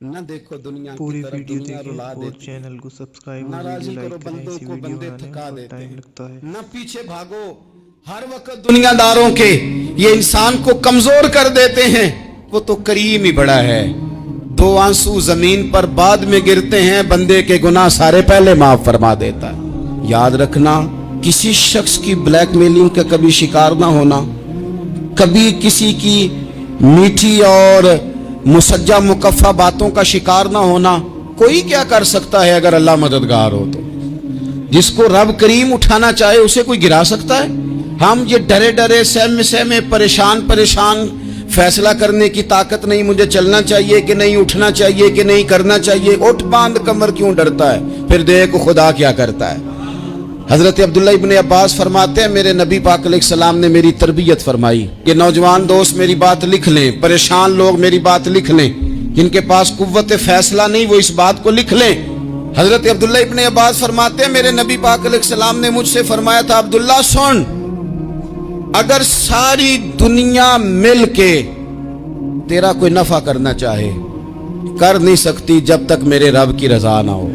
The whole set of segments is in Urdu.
نہ دیکھو دنیا کی پوری طرف، ویڈیو دنیا رلا دیکھیں اور دیتی ہے، چینل کو سبسکرائب اور ناراضی ویڈیو کرو لائک کریں۔ بندوں ایسی کو، ویڈیو بندے بنانے میں تھکا بہت دیتے ٹائم ہیں، لگتا ہے۔ نہ پیچھے بھاگو۔ ہر وقت دنیا داروں کے یہ انسان کو کمزور کر دیتے ہیں، وہ تو کریم ہی بڑا ہے۔ دو آنسو زمین پر بعد میں گرتے ہیں، بندے کے گناہ سارے پہلے معاف فرما دیتا ہے۔ یاد رکھنا، کسی شخص کی بلیک میلنگ کا کبھی شکار نہ ہونا، کبھی کسی کی میٹھی اور مسجع مکفہ باتوں کا شکار نہ ہونا۔ کوئی کیا کر سکتا ہے اگر اللہ مددگار ہو تو؟ جس کو رب کریم اٹھانا چاہے اسے کوئی گرا سکتا ہے؟ ہم یہ ڈرے ڈرے سہمے سہمے پریشان فیصلہ کرنے کی طاقت نہیں، مجھے چلنا چاہیے کہ نہیں، اٹھنا چاہیے کہ نہیں، کرنا چاہیے۔ اٹھ باندھ کمر کیوں ڈرتا ہے؟ پھر دیکھ خدا کیا کرتا ہے۔ حضرت عبداللہ ابن عباس فرماتے ہیں میرے نبی پاک علیہ السلام نے میری تربیت فرمائی کہ نوجوان دوست میری بات لکھ لیں، پریشان لوگ میری بات لکھ لیں، جن کے پاس قوت فیصلہ نہیں وہ اس بات کو لکھ لیں۔ حضرت عبداللہ ابن عباس فرماتے ہیں میرے نبی پاک علیہ السلام نے مجھ سے فرمایا تھا عبداللہ سن، اگر ساری دنیا مل کے تیرا کوئی نفع کرنا چاہے کر نہیں سکتی جب تک میرے رب کی رضا نہ ہو،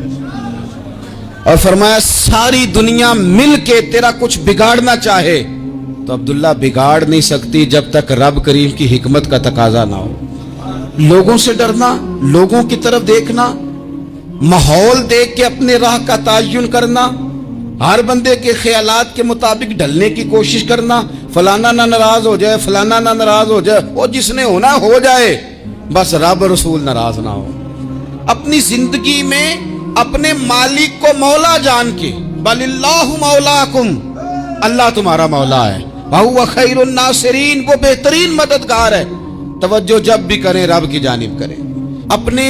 اور فرمایا ساری دنیا مل کے تیرا کچھ بگاڑنا چاہے تو عبداللہ بگاڑ نہیں سکتی جب تک رب کریم کی حکمت کا تقاضا نہ ہو۔ لوگوں سے ڈرنا، لوگوں کی طرف دیکھنا، ماحول دیکھ کے اپنے راہ کا تعین کرنا، ہر بندے کے خیالات کے مطابق ڈھلنے کی کوشش کرنا، فلانا نہ ناراض ہو جائے، فلانا نہ ناراض ہو جائے، وہ جس نے ہونا ہو جائے، بس رب رسول ناراض نہ ہو۔ اپنی زندگی میں اپنے مالک کو مولا جان کے، بل اللہ مولاکم، اللہ تمہارا مولا ہے، وہو خیر الناصرین، وہ بہترین مددگار ہے۔ توجہ جب بھی کریں رب کی جانب کریں، اپنے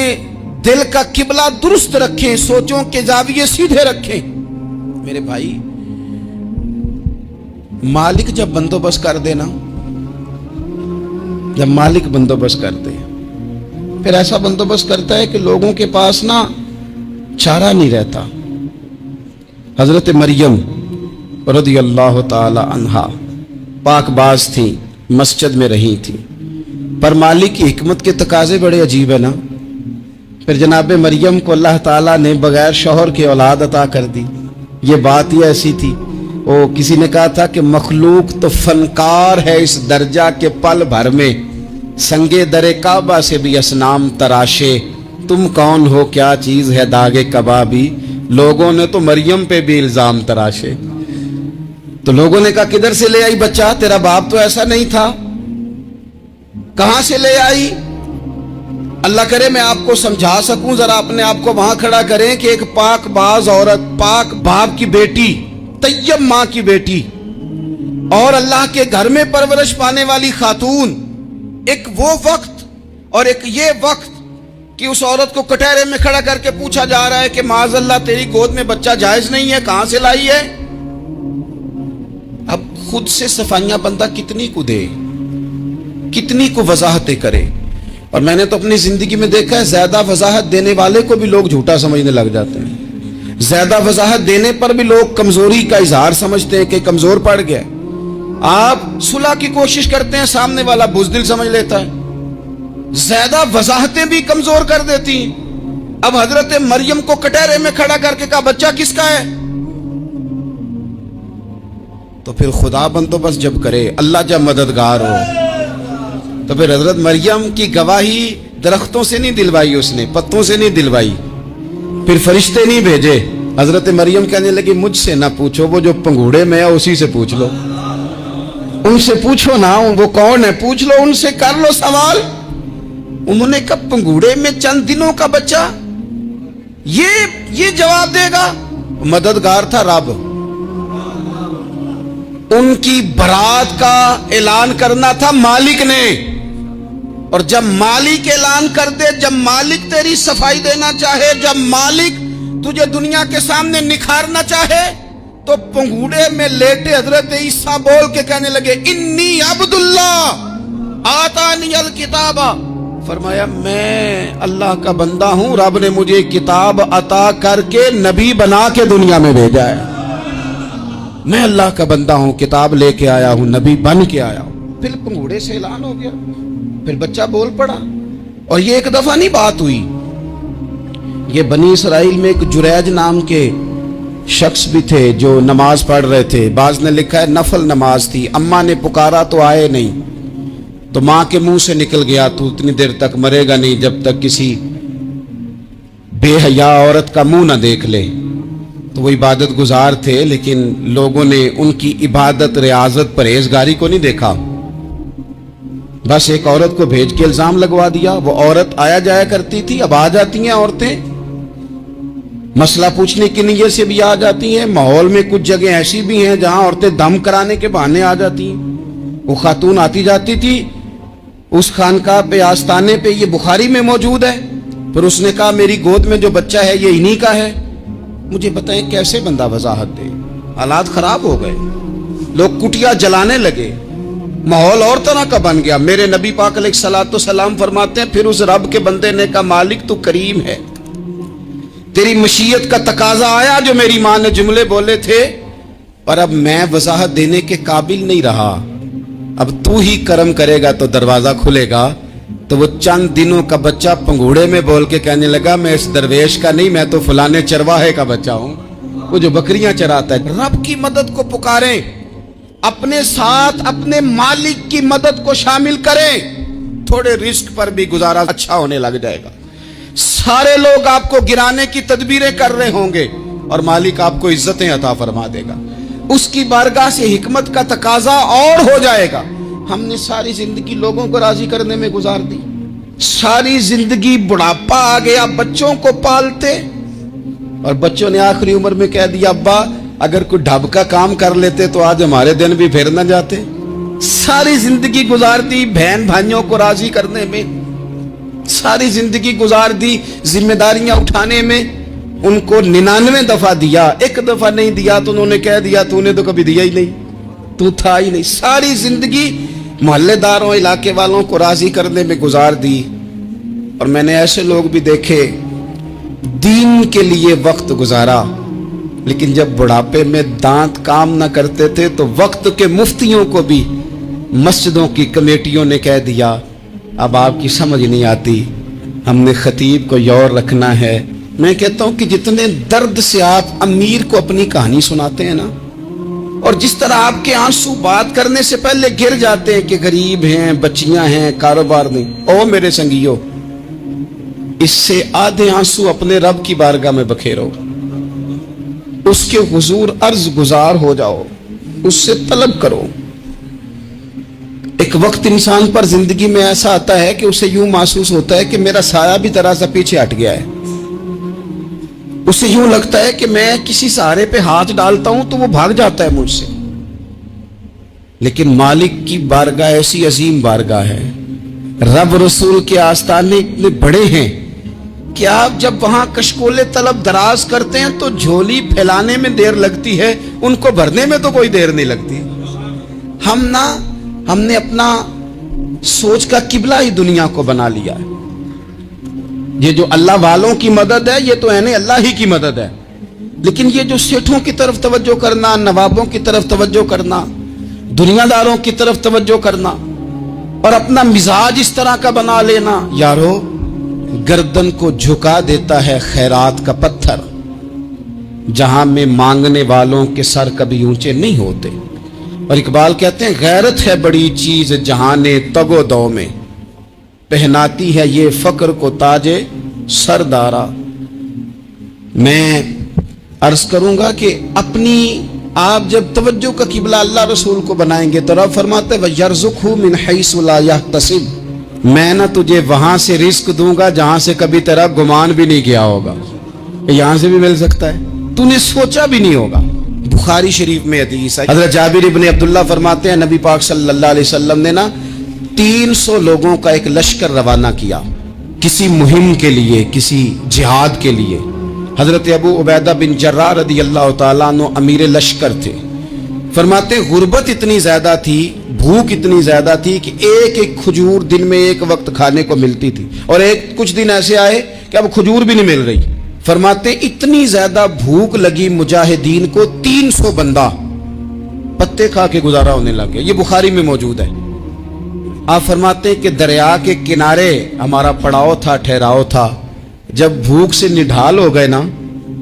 دل کا قبلہ درست رکھیں، سوچوں کے زاویے سیدھے رکھیں۔ میرے بھائی، مالک جب بندوبست کر دے نا، جب مالک بندوبست کر دے پھر ایسا بندوبست کرتا ہے کہ لوگوں کے پاس نا چارہ نہیں رہتا۔ حضرت مریم رضی اللہ تعالی عنہا پاک باز تھیں، مسجد میں رہی تھیں، پر مالک کی حکمت کے تقاضے بڑے عجیب ہے نا۔ پھر جناب مریم کو اللہ تعالیٰ نے بغیر شوہر کے اولاد عطا کر دی۔ یہ بات ہی ایسی تھی، وہ کسی نے کہا تھا کہ مخلوق تو فنکار ہے اس درجہ کے پل بھر میں سنگے در کعبہ سے بھی اصنام تراشے، تم کون ہو کیا چیز ہے داغے کبابی، لوگوں نے تو مریم پہ بھی الزام تراشے۔ تو لوگوں نے کہا کدھر سے لے آئی بچہ، تیرا باپ تو ایسا نہیں تھا، کہاں سے لے آئی؟ اللہ کرے میں آپ کو سمجھا سکوں، ذرا اپنے آپ کو وہاں کھڑا کریں کہ ایک پاک باز عورت، پاک باپ کی بیٹی، طیب ماں کی بیٹی، اور اللہ کے گھر میں پرورش پانے والی خاتون، ایک وہ وقت اور ایک یہ وقت کہ اس عورت کو کٹہرے میں کھڑا کر کے پوچھا جا رہا ہے کہ معاذ اللہ تیری گود میں بچہ جائز نہیں ہے، کہاں سے لائی ہے؟ اب خود سے صفائیاں بندہ کتنی کو دے، کتنی کو وضاحتیں کرے۔ اور میں نے تو اپنی زندگی میں دیکھا ہے زیادہ وضاحت دینے والے کو بھی لوگ جھوٹا سمجھنے لگ جاتے ہیں، زیادہ وضاحت دینے پر بھی لوگ کمزوری کا اظہار سمجھتے ہیں کہ کمزور پڑ گیا۔ آپ صلح کی کوشش کرتے ہیں، سامنے والا بزدل سمجھ لیتا ہے، زیادہ وضاحتیں بھی کمزور کر دیتی ہیں۔ اب حضرت مریم کو کٹہرے میں کھڑا کر کے کہا بچہ کس کا ہے؟ تو پھر خدا بندوبست جب کرے، اللہ جب مددگار ہو، تو پھر حضرت مریم کی گواہی درختوں سے نہیں دلوائی، اس نے پتوں سے نہیں دلوائی، پھر فرشتے نہیں بھیجے۔ حضرت مریم کہنے لگی مجھ سے نہ پوچھو، وہ جو پنگوڑے میں ہے اسی سے پوچھ لو، ان سے پوچھو نا، وہ کون ہے پوچھ لو، ان سے کر لو سوال۔ انہوں نے کہا پنگوڑے میں چند دنوں کا بچہ یہ جواب دے گا؟ مددگار تھا رب، ان کی برات کا اعلان کرنا تھا مالک نے، اور جب مالک اعلان کر دے، جب مالک تیری صفائی دینا چاہے، جب مالک تجھے دنیا کے سامنے نکھارنا چاہے، تو پنگوڑے میں لیٹے حضرت عیسیٰ بول کے کہنے لگے انی عبداللہ آتانی الکتاب، فرمایا میں اللہ کا بندہ ہوں، رب نے مجھے کتاب عطا کر کے نبی بنا کے دنیا میں بھیجا ہے، میں اللہ کا بندہ ہوں، کتاب لے کے آیا ہوں، نبی بن کے آیا ہوں۔ پھر پنگوڑے سے اعلان ہو گیا، پھر بچہ بول پڑا، اور یہ ایک دفعہ نہیں بات ہوئی، یہ بنی اسرائیل میں ایک جریج نام کے شخص بھی تھے جو نماز پڑھ رہے تھے. بعض نے لکھا ہے نفل نماز تھی. اماں نے پکارا تو آئے نہیں, تو ماں کے منہ سے نکل گیا تو اتنی دیر تک مرے گا نہیں جب تک کسی بے حیا عورت کا منہ نہ دیکھ لے. تو وہ عبادت گزار تھے, لیکن لوگوں نے ان کی عبادت, ریاضت, پرہیزگاری کو نہیں دیکھا. بس ایک عورت کو بھیج کے الزام لگوا دیا. وہ عورت آیا جایا کرتی تھی, اب آ جاتی ہیں عورتیں, مسئلہ پوچھنے کی نیت سے بھی آ جاتی ہیں. ماحول میں کچھ جگہ ایسی بھی ہیں جہاں عورتیں دم کرانے کے بہانے آ جاتی ہیں. وہ خاتون آتی جاتی تھی اس خانقاہ پہ, آستانے پہ, یہ بخاری میں موجود ہے. پھر اس نے کہا میری گود میں جو بچہ ہے یہ انہی کا ہے. مجھے بتائیں کیسے بندہ وضاحت دے. حالات خراب ہو گئے, لوگ کٹیا جلانے لگے, ماحول اور طرح کا بن گیا. میرے نبی پاک علیہ الصلوۃ والسلام فرماتے ہیں پھر اس رب کے بندے نے کہا مالک تو کریم ہے, تیری مشیت کا تقاضا آیا جو میری ماں نے جملے بولے تھے, اور اب میں وضاحت دینے کے قابل نہیں رہا, اب تو ہی کرم کرے گا تو دروازہ کھلے گا. تو وہ چند دنوں کا بچہ پنگوڑے میں بول کے کہنے لگا میں اس درویش کا نہیں, میں تو فلانے چرواہے کا بچہ ہوں, وہ جو بکریاں چراتا ہے. رب کی مدد کو پکاریں, اپنے ساتھ اپنے مالک کی مدد کو شامل کریں, تھوڑے رزق پر بھی گزارا اچھا ہونے لگ جائے گا. سارے لوگ آپ کو گرانے کی تدبیریں کر رہے ہوں گے اور مالک آپ کو عزتیں عطا فرما دے گا. اس کی بارگاہ سے حکمت کا تقاضا اور ہو جائے گا. ہم نے ساری زندگی لوگوں کو راضی کرنے میں گزار دی, ساری زندگی بڑھاپا آ گیا بچوں کو پالتے, اور بچوں نے آخری عمر میں کہہ دیا ابا اگر کوئی ڈھب کا کام کر لیتے تو آج ہمارے دن بھی پھر نہ جاتے. ساری زندگی گزار دی بہن بھائیوں کو راضی کرنے میں, ساری زندگی گزار دی ذمہ داریاں اٹھانے میں. ان کو 99 دفعہ دیا, ایک دفعہ نہیں دیا تو انہوں نے کہہ دیا تو نے تو کبھی دیا ہی نہیں, تو تھا ہی نہیں. ساری زندگی محلے داروں, علاقے والوں کو راضی کرنے میں گزار دی. اور میں نے ایسے لوگ بھی دیکھے دین کے لیے وقت گزارا, لیکن جب بڑھاپے میں دانت کام نہ کرتے تھے تو وقت کے مفتیوں کو بھی مسجدوں کی کمیٹیوں نے کہہ دیا اب آپ کی سمجھ نہیں آتی, ہم نے خطیب کو یور رکھنا ہے. میں کہتا ہوں کہ جتنے درد سے آپ امیر کو اپنی کہانی سناتے ہیں نا, اور جس طرح آپ کے آنسو بات کرنے سے پہلے گر جاتے ہیں کہ غریب ہیں, بچیاں ہیں, کاروبار نہیں, او میرے سنگیو, اس سے آدھے آنسو اپنے رب کی بارگاہ میں بکھیرو, اس کے حضور عرض گزار ہو جاؤ, اس سے طلب کرو. ایک وقت انسان پر زندگی میں ایسا آتا ہے کہ اسے یوں محسوس ہوتا ہے کہ میرا سایہ بھی ذرا سا پیچھے ہٹ گیا ہے. اسے یوں لگتا ہے کہ میں کسی سہارے پہ ہاتھ ڈالتا ہوں تو وہ بھاگ جاتا ہے مجھ سے. لیکن مالک کی بارگاہ ایسی عظیم بارگاہ ہے, رب رسول کے آستانے اتنے بڑے ہیں کہ آپ جب وہاں کشکول طلب دراز کرتے ہیں تو جھولی پھیلانے میں دیر لگتی ہے, ان کو بھرنے میں تو کوئی دیر نہیں لگتی. ہم نے اپنا سوچ کا قبلہ ہی دنیا کو بنا لیا ہے. یہ جو اللہ والوں کی مدد ہے یہ تو ہے نہیں, اللہ ہی کی مدد ہے. لیکن یہ جو سیٹھوں کی طرف توجہ کرنا, نوابوں کی طرف توجہ کرنا, دنیا داروں کی طرف توجہ کرنا, اور اپنا مزاج اس طرح کا بنا لینا, یارو گردن کو جھکا دیتا ہے خیرات کا پتھر, جہاں میں مانگنے والوں کے سر کبھی اونچے نہیں ہوتے. اور اقبال کہتے ہیں غیرت ہے بڑی چیز جہانے تگ و دو میں, پہناتی ہے یہ فقر کو تاج سردارا. میں عرض کروں گا کہ اپنی آپ جب توجہ کا قبلہ اللہ رسول کو بنائیں گے تو رب فرماتے ہیں وَيَرْزُقْهُ مِنْ حَيْثُ لَا يَحْتَسِبُ, میں نہ تجھے وہاں سے رزق دوں گا جہاں سے کبھی تیرا گمان بھی نہیں کیا ہوگا. یہاں سے بھی مل سکتا ہے, تو نے سوچا بھی نہیں ہوگا. بخاری شریف میں حدیث ہے, حضرت جابر ابن عبداللہ فرماتے ہیں نبی پاک صلی اللہ علیہ وسلم نے 300 لوگوں کا ایک لشکر روانہ کیا کسی مہم کے لیے, کسی جہاد کے لیے. حضرت ابو عبیدہ بن جراح رضی اللہ تعالیٰ عنہ امیر لشکر تھے. فرماتے ہیں غربت اتنی زیادہ تھی, بھوک اتنی زیادہ تھی کہ ایک ایک کھجور دن میں ایک وقت کھانے کو ملتی تھی, اور کچھ دن ایسے آئے کہ اب کھجور بھی نہیں مل رہی. فرماتے ہیں اتنی زیادہ بھوک لگی مجاہدین کو 300 بندہ پتے کھا کے گزارا ہونے لگ گیا. یہ بخاری میں موجود ہے. آپ فرماتے ہیں کہ دریا کے کنارے ہمارا پڑاؤ تھا, ٹھہراؤ تھا, جب بھوک سے نڈھال ہو گئے نا،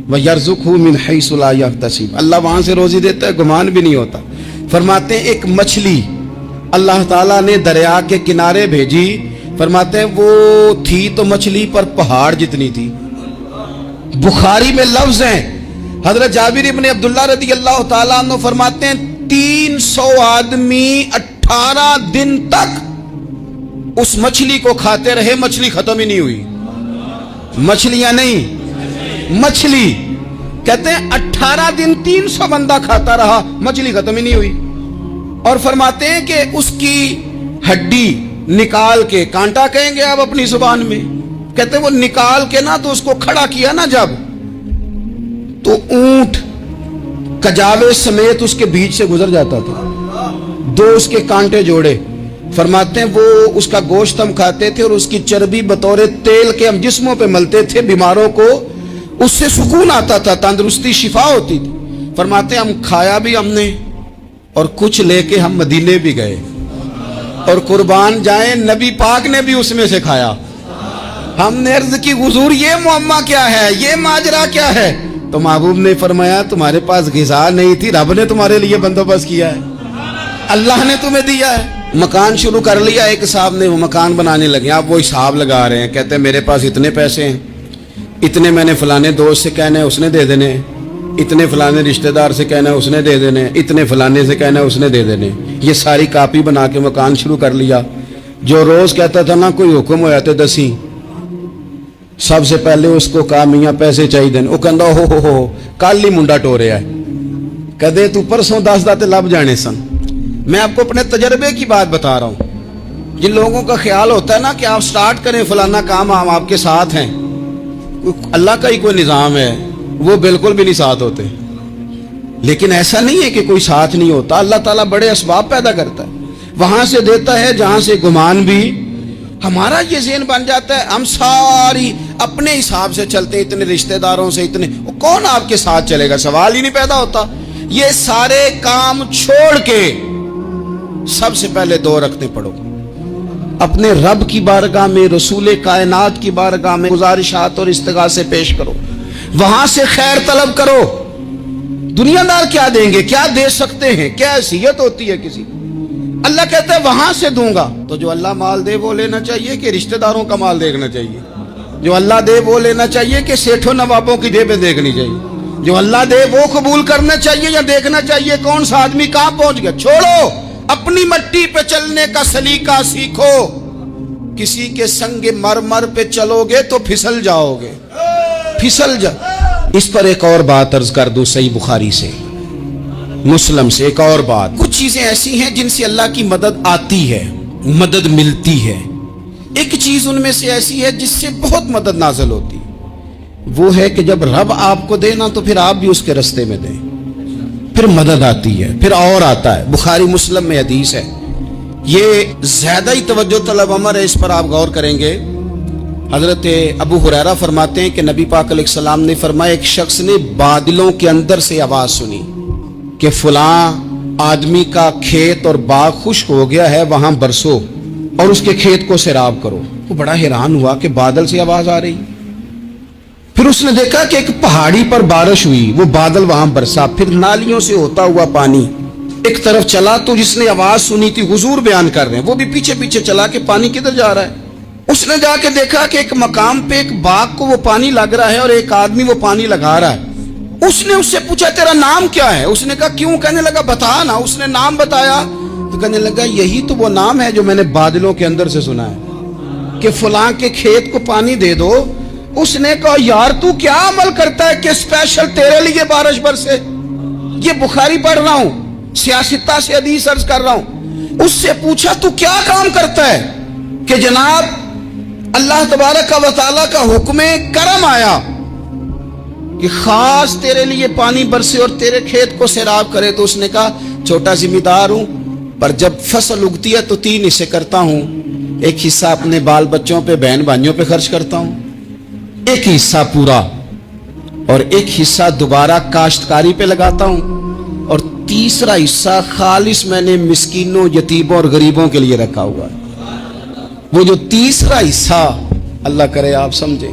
وَيَرْزُقْهُ مِنْ حَيْثُ لَا يَحْتَسِبُ، اللہ وہاں سے روزی دیتا ہے گمان بھی نہیں ہوتا۔ فرماتے ہیں ایک مچھلی اللہ تعالیٰ نے دریا کے کنارے بھیجی، فرماتے ہیں وہ تھی تو مچھلی پر پہاڑ جتنی تھی۔ بخاری میں لفظ ہیں، حضرت جابر ابن عبداللہ رضی اللہ تعالیٰ عنہ فرماتے ہیں 300 آدمی 18 دن تک اس مچھلی کو کھاتے رہے، مچھلی ختم ہی نہیں ہوئی۔ مچھلیاں نہیں، مچھلی کہتے ہیں 18 دن 300 بندہ کھاتا رہا، مچھلی ختم ہی نہیں ہوئی۔ اور فرماتے ہیں کہ اس کی ہڈی نکال کے، کانٹا کہیں گے آپ اپنی زبان میں، کہتے ہیں وہ نکال کے نا تو اس کو کھڑا کیا نا جب، تو اونٹ کجاوے سمیت اس کے بیچ سے گزر جاتا تھا، دو اس کے کانٹے جوڑے۔ فرماتے ہیں وہ اس کا گوشت ہم کھاتے تھے اور اس کی چربی بطور تیل کے ہم جسموں پہ ملتے تھے، بیماروں کو اس سے سکون آتا تھا، تندرستی شفا ہوتی تھی۔ فرماتے ہیں ہم کھایا بھی ہم نے اور کچھ لے کے ہم مدینے بھی گئے، اور قربان جائیں نبی پاک نے بھی اس میں سے کھایا۔ ہم نے عرض کی حضور یہ معمہ کیا ہے، یہ ماجرا کیا ہے؟ تو محبوب نے فرمایا تمہارے پاس غذا نہیں تھی، رب نے تمہارے لیے بندوبست کیا ہے، اللہ نے تمہیں دیا ہے۔ مکان شروع کر لیا، ایک صاحب نے وہ مکان بنانے لگے، آپ وہ حساب لگا رہے ہیں، کہتے ہیں میرے پاس اتنے پیسے ہیں، اتنے میں نے فلانے دوست سے کہنا ہے اس نے دے دینے، اتنے فلانے رشتہ دار سے کہنا ہے اس نے دے دینے، اتنے فلانے سے کہنا ہے اس نے دے دینے۔ یہ ساری کاپی بنا کے مکان شروع کر لیا۔ جو روز کہتا تھا نا کوئی حکم ہو جاتے دسی، سب سے پہلے اس کو کہا میاں پیسے چاہیے دین، وہ کہندا ہو کل ہی منڈا ٹوریا ہے، کدے تو پرسوں 10 داتے لب جانے سن۔ میں آپ کو اپنے تجربے کی بات بتا رہا ہوں۔ جن لوگوں کا خیال ہوتا ہے نا کہ آپ سٹارٹ کریں فلانا کام، ہم آپ کے ساتھ ہیں، اللہ کا ہی کوئی نظام ہے، وہ بالکل بھی نہیں ساتھ ہوتے۔ لیکن ایسا نہیں ہے کہ کوئی ساتھ نہیں ہوتا، اللہ تعالیٰ بڑے اسباب پیدا کرتا ہے، وہاں سے دیتا ہے جہاں سے گمان بھی۔ ہمارا یہ ذہن بن جاتا ہے ہم ساری اپنے حساب سے چلتے ہیں، اتنے رشتہ داروں سے، اتنے، کون آپ کے ساتھ چلے گا؟ سوال ہی نہیں پیدا ہوتا۔ یہ سارے کام چھوڑ کے سب سے پہلے 2 رکعتیں پڑھو، اپنے رب کی بارگاہ میں، رسول کائنات کی بارگاہ میں گزارشات اور استغاثے پیش کرو، وہاں سے خیر طلب کرو۔ دنیا دار کیا دیں گے، کیا دے سکتے ہیں، کیا حیثیت ہوتی ہے کسی؟ اللہ کہتا ہے وہاں سے دوں گا۔ تو جو اللہ مال دے وہ لینا چاہیے کہ رشتہ داروں کا مال دیکھنا چاہیے؟ جو اللہ دے وہ لینا چاہیے کہ سیٹھوں نوابوں کی جیبیں دیکھنی چاہیے؟ جو اللہ دے وہ قبول کرنا چاہیے یا دیکھنا چاہیے کون سا آدمی کہاں پہنچ گیا؟ چھوڑو، اپنی مٹی پہ چلنے کا سلیقہ سیکھو۔ کسی کے سنگ مرمر پہ چلو گے تو پھسل جاؤ گے، پھسل جا۔ اس پر ایک اور بات عرض کر دوں، صحیح بخاری سے، مسلم سے ایک اور بات۔ کچھ چیزیں ایسی ہیں جن سے اللہ کی مدد آتی ہے، مدد ملتی ہے۔ ایک چیز ان میں سے ایسی ہے جس سے بہت مدد نازل ہوتی، وہ ہے کہ جب رب آپ کو دے نا تو پھر آپ بھی اس کے رستے میں دیں، پھر مدد آتی ہے، پھر اور آتا ہے۔ بخاری مسلم میں حدیث ہے، یہ زیادہ ہی توجہ طلب امر ہے، اس پر آپ غور کریں گے۔ حضرت ابو ہریرہ فرماتے ہیں کہ نبی پاک علیہ السلام نے فرمایا ایک شخص نے بادلوں کے اندر سے آواز سنی کہ فلاں آدمی کا کھیت اور باغ خشک ہو گیا ہے، وہاں برسو اور اس کے کھیت کو سیراب کرو۔ وہ بڑا حیران ہوا کہ بادل سے آواز آ رہی۔ پھر اس نے دیکھا کہ ایک پہاڑی پر بارش ہوئی، وہ بادل وہاں برسا، پھر نالیوں سے ہوتا ہوا پانی ایک طرف چلا۔ تو جس نے آواز سنی تھی، حضور بیان کر رہے ہیں، وہ بھی پیچھے پیچھے چلا کہ پانی کدھر جا رہا ہے۔ اس نے جا کے دیکھا کہ ایک مقام پہ ایک باغ کو وہ پانی لگ رہا ہے اور ایک آدمی وہ پانی لگا رہا ہے۔ اس نے اس سے پوچھا تیرا نام کیا ہے؟ اس نے کہا کیوں؟ کہنے لگا بتا نا۔ اس نے نام بتایا تو کہنے لگا یہی تو وہ نام ہے جو میں نے بادلوں کے اندر سے سنا ہے کہ فلاں کے کھیت کو پانی دے دو۔ اس نے کہا یار تو کیا عمل کرتا ہے کہ اسپیشل تیرے لیے بارش برسے؟ یہ بخاری پڑھ رہا ہوں، سیاستہ سے حدیث عرض کر رہا ہوں۔ اس سے پوچھا تو کیا کام کرتا ہے کہ جناب اللہ تبارک و تعالیٰ کا حکم کرم آیا کہ خاص تیرے لیے پانی برسے اور تیرے کھیت کو سیراب کرے؟ تو اس نے کہا چھوٹا ذمہ دار ہوں، پر جب فصل اگتی ہے تو 3 حصے کرتا ہوں، ایک حصہ اپنے بال بچوں پہ، بہن بھائیوں پہ خرچ کرتا ہوں، ایک حصہ پورا، اور ایک حصہ دوبارہ کاشتکاری پہ لگاتا ہوں، اور تیسرا حصہ خالص میں نے مسکینوں، یتیموں اور غریبوں کے لیے رکھا ہوا ہے۔ وہ جو تیسرا حصہ اللہ کرے آپ سمجھیں،